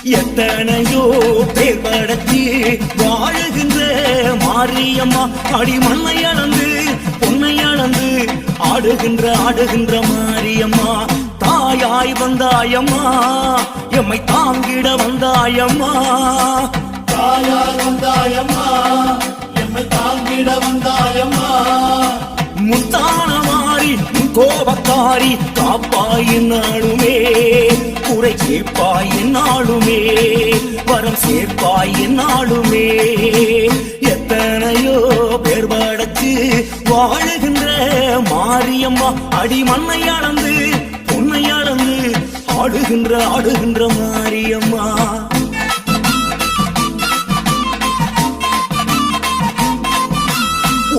எத்தனையோ பேர் படத்தி வாழுகின்ற மாரியம்மா அடி மண்ணை அளந்து பொன்னை அளந்து ஆடுகின்ற மாரியம்மா தாயாய் வந்தாயம்மா எம்மை தாங்கிட வந்தாயம்மா தாயாய் வந்தாயம்மா எம்மை தாங்கிட வந்தாயம்மா முத்தான மாறி கோபக்காரி காப்பாய் என்னாலுமே குறை கேட்பாய் என்னாலுமே வரம் சேர்ப்பாய் என்னாலுமே எத்தனையோ பேர் படைத்து வாழுகின்ற மாரியம்மா அடி மண்ணை அளந்து பொன்னை அளந்து ஆடுகின்ற மாரியம்மா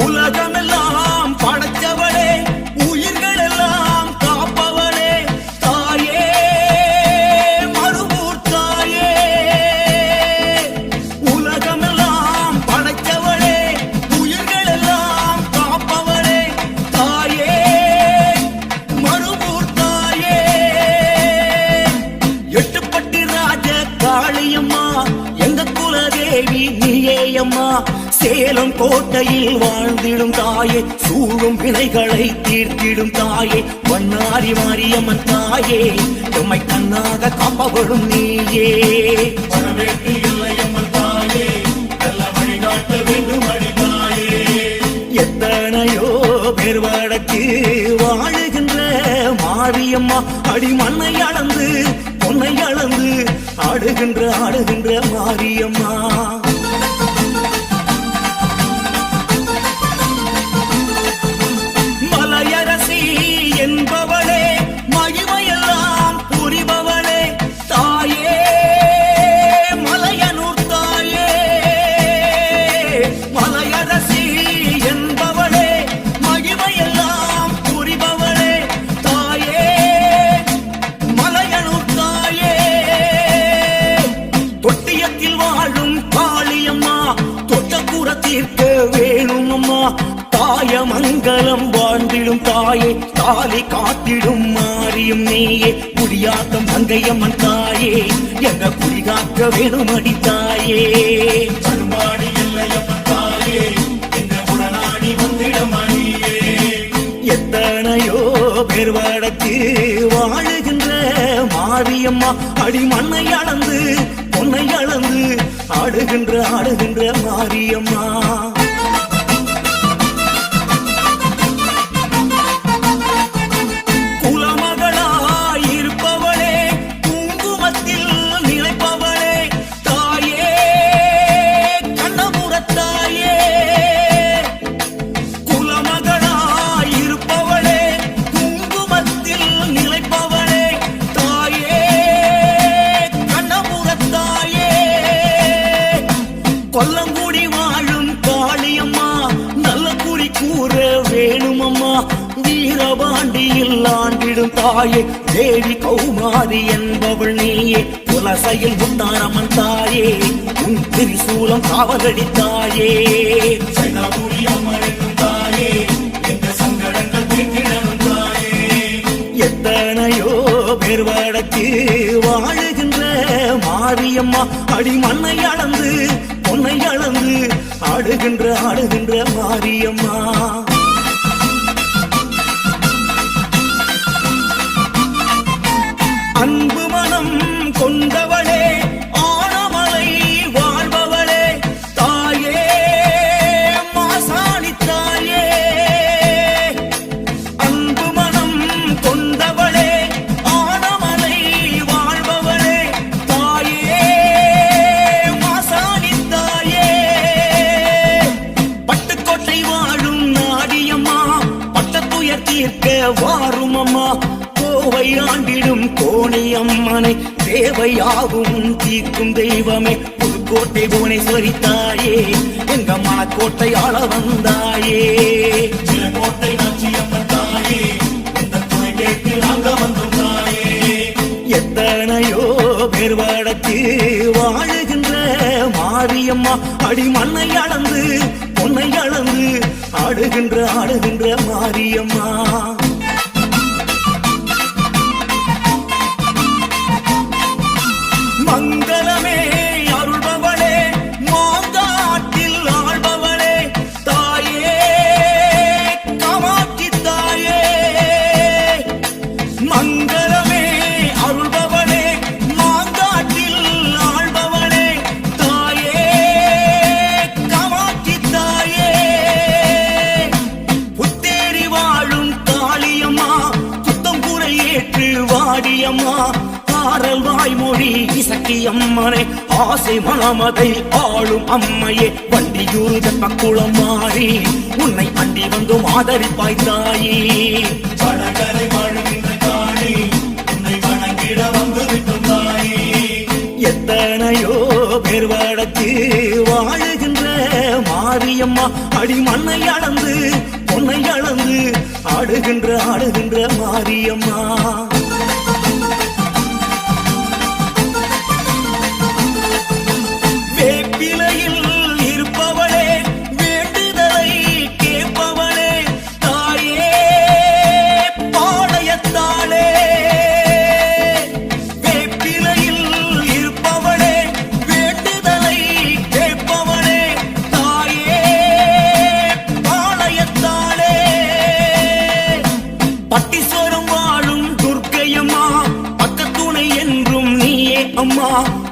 உலகமெல்லாம் படைச்சவளே உயிர்கள் எல்லாம் காப்பவளே தாயே மறுபூர் தாயே உலகமெல்லாம் படைச்சவளே உயிர்கள் எல்லாம் காப்பவளே தாயே மறுபூர் தாயே எட்டுப்பட்டி ராஜ காளியம்மா எங்க குலதேவி நீயேயம்மா சேலம் கோட்டையில் வாழ்ந்திடும் தாயே சூழும் வினைகளை தீர்த்திடும் தாயே வண்ணாரி மாரியம்மன் தாயே எம்மை கண்ணாக காப்பவளும் நீயே வரவேற்று இல்லையம்மன் தாயே நல்ல வழிகாட்ட வேண்டும் அடித்தாயே எத்தனையோ பேர் வடக்கு வாழுகின்ற மாரியம்மா அடி மண்ணை அளந்து பொன்னை அளந்து ஆடுகின்ற மாரியம்மா என்பவளே மகிமையெல்லாம் புரிபவளே தாயே மலையனூர் தாயே மலையரசி என்பவளே மகிமையெல்லாம் புரிபவளே தாயே மலையனூர் தாயே தொட்டியத்தில் வாழும் காளியம்மா தொட்டக்கூற தீர்க்க வேணும் அம்மா தாய மங்களம் வாழ்ந்திடும் தாயே தாலி காத்திடும் மாரியும் நீயே குடியாத்தம் மங்கையம்மன் தாயே எங்க குடிகாக்க வேணும் அடி தாயே கருமாடி இல்லையம்மன் தாயே எங்க உடனாடி வந்திட மணியே எத்தனையோ பேர் வடக்கு வாழுகின்ற மாரியம்மா அடி மண்ணை அளந்து பொன்னை அளந்து ஆடுகின்ற மாரியம்மா கொல்லங்குடி வாழும் காளியம்மா நல்ல குறி கூற வேணுமம்மா வீரபாண்டியில் ஆண்டிடும் தாயே தேவி கௌமாரி என்பவள் நீயே குலசையில் முத்தாரம்மன் தாயே உன் திரிசூலம் காவலடி தாயே சைனாபுரி அம்மன் தாயே எங்க சங்கடங்கள் தீர்த்திடணும் தாயே எத்தனையோ பேர் வடக்கு வாழுகின்ற மாரியம்மா அடி மண்ணை அளந்து பொன்னை அளந்து ஆடுகின்ற மாரியம்மா அன்பு மனம் கொண்டவளே ஆனமலை வாழ்பவளே தாயே மாசாணி தாயே அன்பு மனம் கொண்டவளே ஆனமலை வாழ்பவளே தாயே மாசாணி தாயே பட்டுக்கோட்டை வாழும் நாடியம்மா பட்டத்துயர் தீர்க்க வாரும் அம்மா கோவை ஆண்டிடும் கோணியம்மனை தேவையாகும் தீர்க்கும் தெய்வமே புதுக்கோட்டை புவனேஸ்வரி தாயே எங்க மனக்கோட்டை ஆள வந்தாயே கோட்டை நாச்சியம்மன் தாயே இந்த துணை கேட்டு அங்க வந்தும் தாயே எத்தனையோ பேர் வடக்கு வாழுகின்ற மாரியம்மா அடி மண்ணை அளந்து பொன்னை அளந்து ஆடுகின்ற மாரியம்மா மங்கள சாரல் வாய்மொழி இசக்கி அம்மனை ஆசை மனமதை ஆளும் அம்மையே வண்டியூர் தெப்பக்குளம் மாறி உன்னை அண்டி வந்தும் ஆதரிப்பாய் தாயே வடகரை வாழுகின்ற காணி உன்னை வணங்கிட வந்து விட்டும் தாயே எத்தனையோ பேர் வடக்கு வாழுகின்ற மாரியம்மா அடி மண்ணை அளந்து பொன்னை அளந்து ஆடுகின்ற மாரியம்மா வேப்பிலையில் இருப்பவளே வேண்டுதலை கேட்பவளே தாயே பாளையத்தாளே வேப்பிலையில் இருப்பவளே வேண்டுதலை கேட்பவளே தாயே பாளையத்தாளே பட்டீஸ்வரம் வாழும் துர்க்கையம்மா பக்கத்துணை என்றும் நீயே அம்மா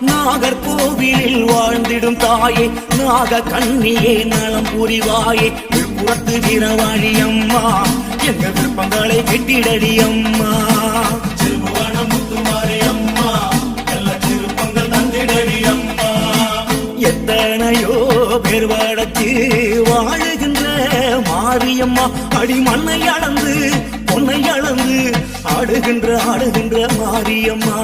நாகர்கோவிலில் வாழ்ந்திடும் தாயே நாக கண்ணியே நலம் புரிவாயே விழுப்புரத்து வீரவாழி அம்மா எங்க விருப்பங்களை கெட்டிடடி அம்மா திருபுவனம் முத்துமாரி அம்மா நல்ல திருப்பங்கள் தந்திடடி அம்மா எத்தனையோ பேர் வடக்கு வாழுகின்ற மாரியம்மா அடி மண்ணை அளந்து பொன்னை அளந்து ஆடுகின்ற மாரியம்மா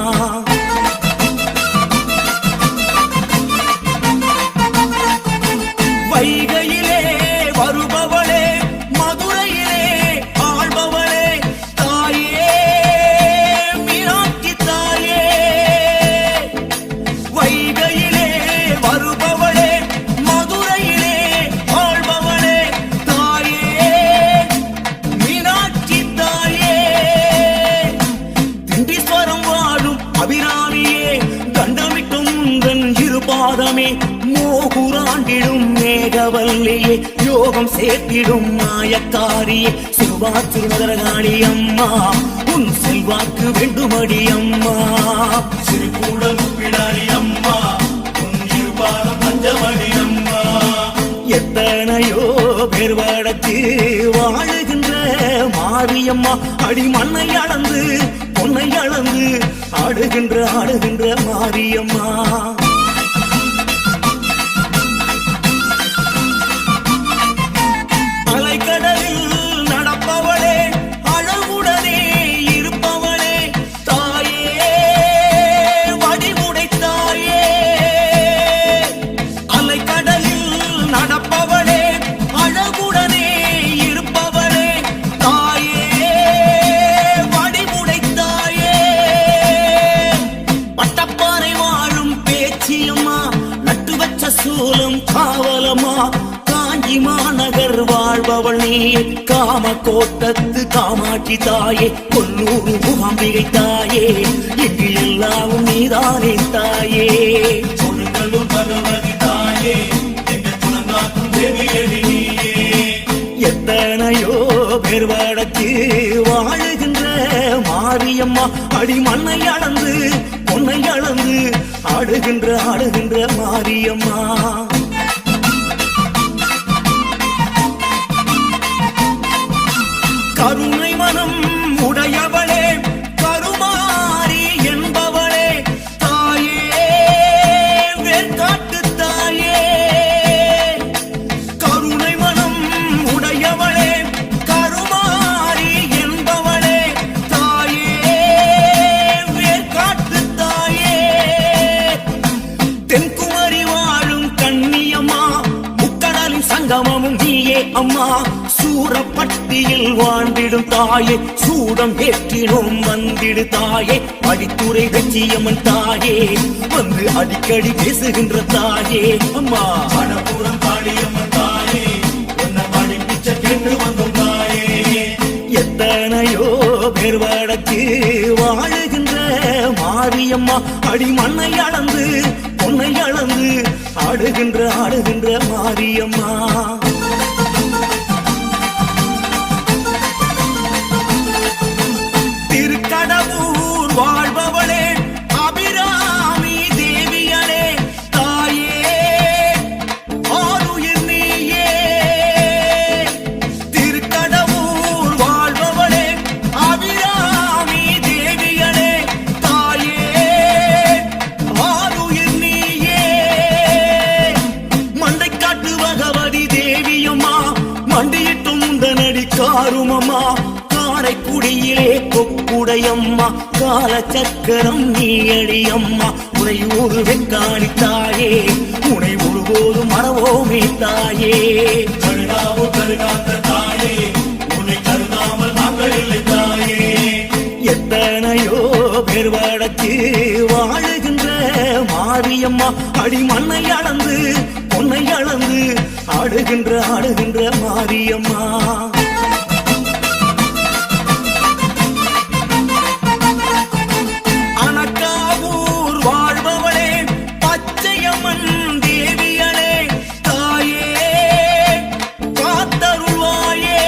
வைகையிலே வருபவளே மதுரையிலே ஆள்பவளே தாயே மீனாட்சி தாயே வைகையிலே வருபவளே மதுரையிலே ஆள்பவளே தாயே மீனாட்சி தாயே திண்டீஸ்வரம் வாழும் அபிராமியே தண்டமிட்டும் உந்தன் இருபாதமே மோகுராண்டிடும் மேகவல்லியே யோகம் சேர்த்திடும் மாயக்காரியே செல்வாக்கு மதரகாளி அம்மா உன் செல்வாக்கு வேண்டுமடி அம்மா சிறுகூடல் பிடாரி அம்மா உன் இருபாதம் பஞ்சமடி அம்மா எத்தனையோ பேர் வடக்கு வாழுகின்ற மாரியம்மா அடி மண்ணை அளந்து பொன்னை அளந்து ஆடுகின்ற மாரியம்மா அலைக்கடலில் நடப்பவளே அழகுடனே இருப்பவளே தாயே வடிவுடை தாயே அலைக்கடலில் நடப்பவளே அழகுடனே இருப்பவளே தாயே வடிவுடை தாயே பட்டப்பாறை வாழும் பேச்சியம்மா நட்டு வச்ச சூலம் காவலம்மா காஞ்சி மாநகர் வாழ்பவள் நீ காம கோட்டத்து காமாட்சி தாயே கொல்லூர் முகாம்பிகை தாயே இங்கு எல்லாவும் நீதானே தாயே கொடுங்கல்லூர் பகவதி தாயே எங்க குலங்காக்கும் தேவியடி நீயே எத்தனையோ பேர் வடக்கு வாழுகின்ற மாரியம்மா அடி மண்ணை அளந்து பொன்னை அளந்து ஆடுகின்ற மாரியம்மா கருணை மனம் உடையவளே கருமாரி என்பவளே தாயே வேற்காட்டு தாயே கருணை மனம் உடையவளே கருமாரி என்பவளே தாயே வேற்காட்டு தாயே தென்குமரி வாழும் கண்ணியம்மா முக்கடலின் சங்கமமும் நீயே அம்மா சூரப்பட்டியில் வாழ்ந்திடும் தாயே சூடம் ஏற்றினோம் வந்திடு தாயே படித்துறை வெச்சியம்மன் தாயே வந்து அடிக்கடி பேசுகின்ற தாயே அம்மா மணப்புறம் காளியம்மன் தாயே உன்னை படிப்பிச்ச கேட்டு வந்தோம் தாயே எத்தனையோ பேர் வடக்கு வாழுகின்ற மாரியம்மா அடி மண்ணை அளந்து பொன்னை அளந்து ஆடுகின்ற மாரியம்மா திருக்கடவுர் வாழ்பவளே அபிராமி தேவியளே தாயே ஆருயிர் நீயே திருக்கடவுர் வாழ்பவளே அபிராமி தேவியளே தாயே கால சக்கரம் நீயடி அம்மா உனையூறு வெக்காளி தாயே உனை ஒருபோதும் மறவோமே தாயே கருணாவு கருகாத்த தாயே உன்னை கருதாமல் நாங்கள் இல்லை தாயே எத்தனையோ பேர் வடக்கு வாழுகின்ற மாரியம்மா அடி மண்ணை அளந்து பொன்னை அளந்து ஆடுகின்ற மாரியம்மா அனக்காவூர் வாழ்பவளே பச்சையம்மன் தேவியளே தாயே காத்தருள்வாயே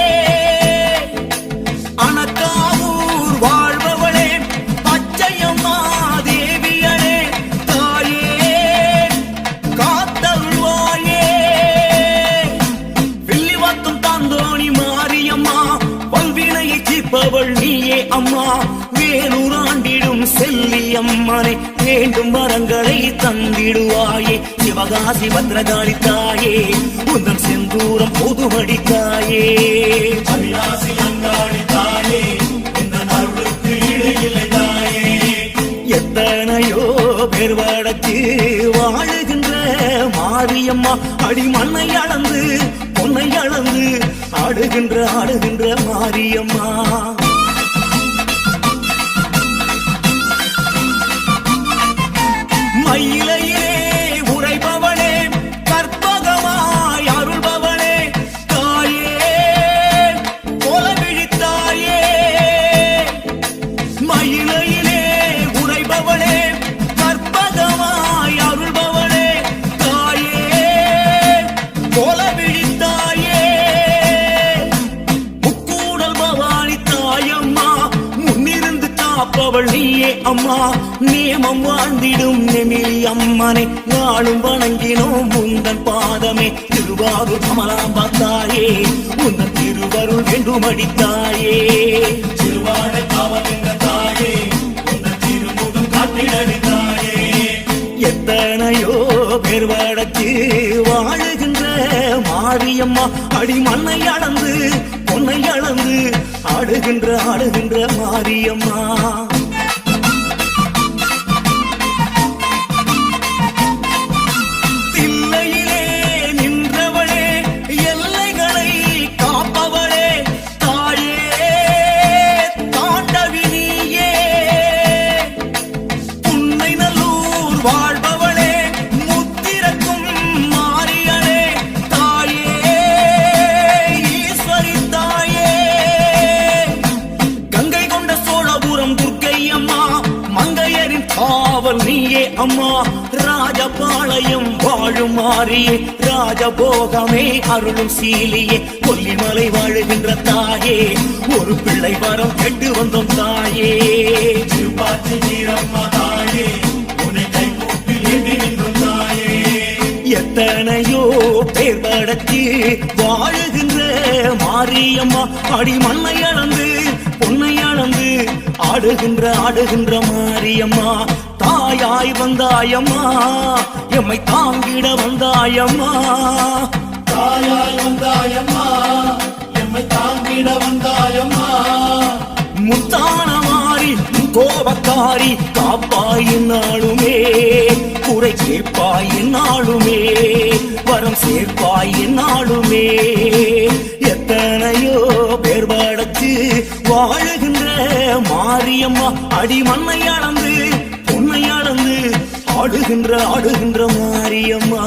அனக்காவூர் வாழ்பவளே பச்சையம்மா தேவியளே தாயே காத்தருள்வாயே வில்லிவாத்தும் தாந்தோணி மாரியம்மா பல்வினையை தீர்ப்பவள் நீயே அம்மா வேலூராண்டிடும் செல்லி அம்மனை வேண்டும் வரங்களை தந்திடுவாயே சிவகாசி பத்ரகாளி தாயே உந்தன் செந்தூரம் பொதுமடி தாயே அவிநாசி அங்காளி தாயே இந்த அருளுக்கு ஈடு இல்லை தாயே எத்தனையோ பேர் வடக்கு வாழுகின்ற மாரியம்மா அடி மண்ணை அளந்து பொன்னை அளந்து ஆடுகின்ற மாரியம்மா மயிலையே உரைபவளே கற்பகமாய் அருள்பவளே தாயே கோலவிழித்தாயே மயிலையிலே உரைபவளே கற்பகமாய் அருள்பவளே தாயே கோலவிழித்தாயே முக்கூடல் பவானி தாயம்மா முன்னிருந்து காப்பவள் நீயே அம்மா நியமம் வாழ்ந்திடும் நெமிலி அம்மனை நாளும் வணங்கினோம் உந்தன் பாதமே திருவாரூர் கமலாம்பா தாயே உந்தன் திருவருள் வேண்டுமடி தாயே திருவாடை காவலிந்த தாயே உந்த திருமுகம் காட்டிடடி தாயே எத்தனையோ பேர் வடக்கு வாழுகின்ற மாரியம்மா அடி மண்ணை அளந்து பொன்னை அளந்து ஆடுகின்ற மாரியம்மா தில்லையிலே நின்றவளே எல்லைகளை காப்பவளே தாயே தாண்டவி நீயே உன்னை நல்லூர் வாழ்பவளே முத்திரக்கும் மாரியளே தாயே ஈஸ்வரி தாயே கங்கை கொண்ட சோழபுரம் துர்க்கை அம்மா மங்கையரின் காவல் நீயே அம்மா ராஜபாளையம் வாழும் மாறியே ராஜபோகமே அருளும் சீலியே கொல்லிமலை வாழுகின்ற தாயே ஒரு பிள்ளை வரம் கெட்டு வந்தோம் தாயே திருப்பாச்சி வீரம்மா தாயே உன்னை கைகூப்பி ஏந்தி நின்றும் தாயே எத்தனையோ பேர் வடக்கு வாழுகின்ற மாரியம்மா அடி மண்ணை அளந்து பொன்னை அளந்து ஆடுகின்ற மாரியம்மா தாயாய் வந்தாயம்மா எம்மை தாங்கிட வந்தாயம்மா தாயாய் வந்தாயம்மா எம்மை தாங்கிட வந்தாயம்மா முத்தான மாறி கோபக்காரி காப்பாய் நாளுமே குறை கேட்பாய் நாளுமே வரம் சேர்ப்பாய் நாளுமே எத்தனையோ பேர் வடக்கு வாழுகின்ற மாரியம்மா அடி மண்ணை அளந்து பொன்னை அளந்து ஆடுகின்ற மாரியம்மா